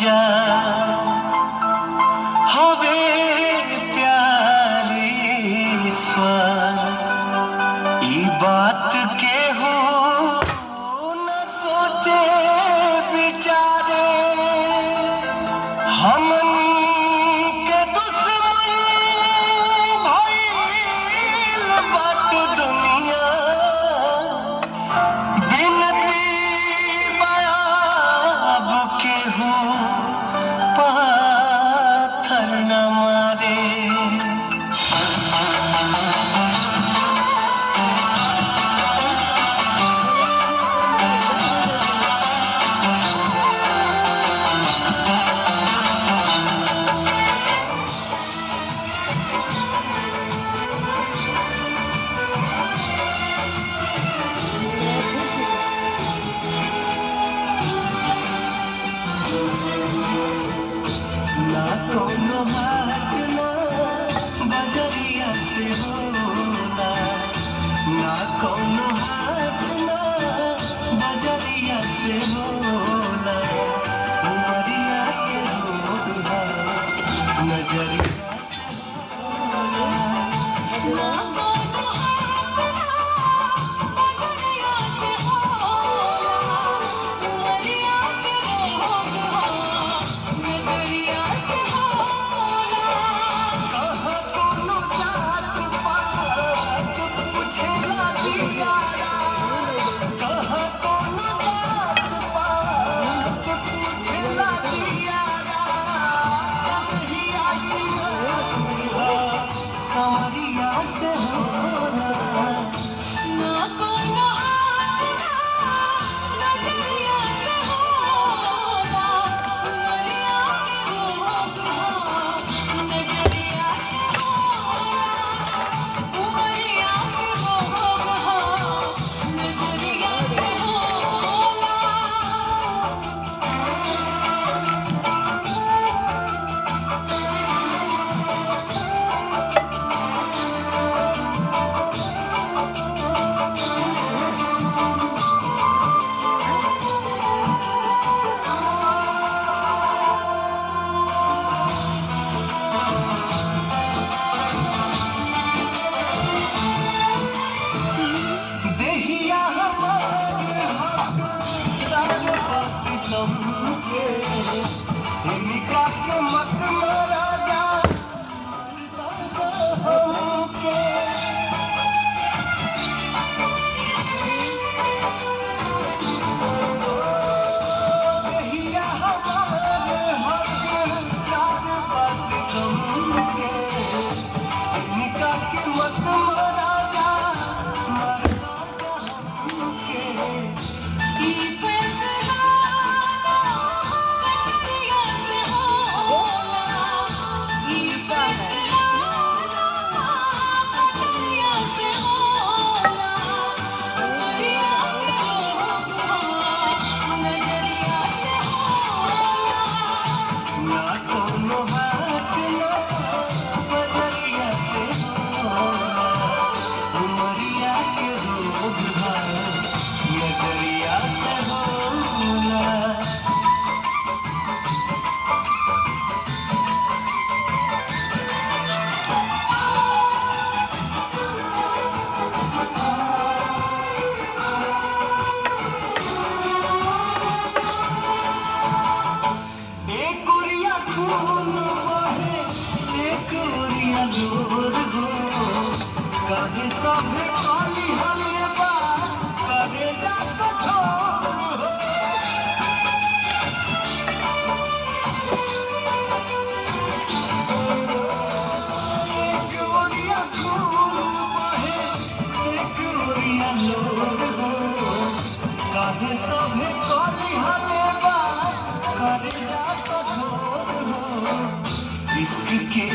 जा হবে प्यारी ईश्वर ई बात के हो न सोचे विचारे हमनी के दुश्मन भइल बात दुनिया बिनती बयाब के हो पाथर न मारे ना कोनो हाथ ना बजरिया से होला ना कोनो हाथ ना बजरिया से होला उमरिया के रोग है नजरिया से होला ना कोनो हाथ ना बजरिया से होला उमरिया के रोग है नजरिया से होला कहाँ कोनो जात पात पूछेला जियारा कहाँ कोनो जात पात पूछेला जियारा समरिया से होला समरिया से होला ना कोनो हाथ ना नजरिया से होला उमरिया के रोग है नजरिया से होला उमरिया के रोग है नजरिया से होला देहिया हमार हक बस तुमके हिमिका के मत मारा जा हमके देहिया हमार हक बस तुमके हिमिका के मत मारा जा ई फैसला नजरिया से होला ई फैसला नजरिया से होला उमरिया के रोग है नजरिया से होला ना कोनो हाथ ना बजरिया से होला उमरिया के रोग है नजरिया से होला एक उरिया खून बहे एक उरिया जोर हो काहे सभे काली हमे बा करे जा कठोर हो एक उरिया खून बहे एक उरिया जोर हो काहे सभे काली हमे बा करे जा कठोर हो इश्क के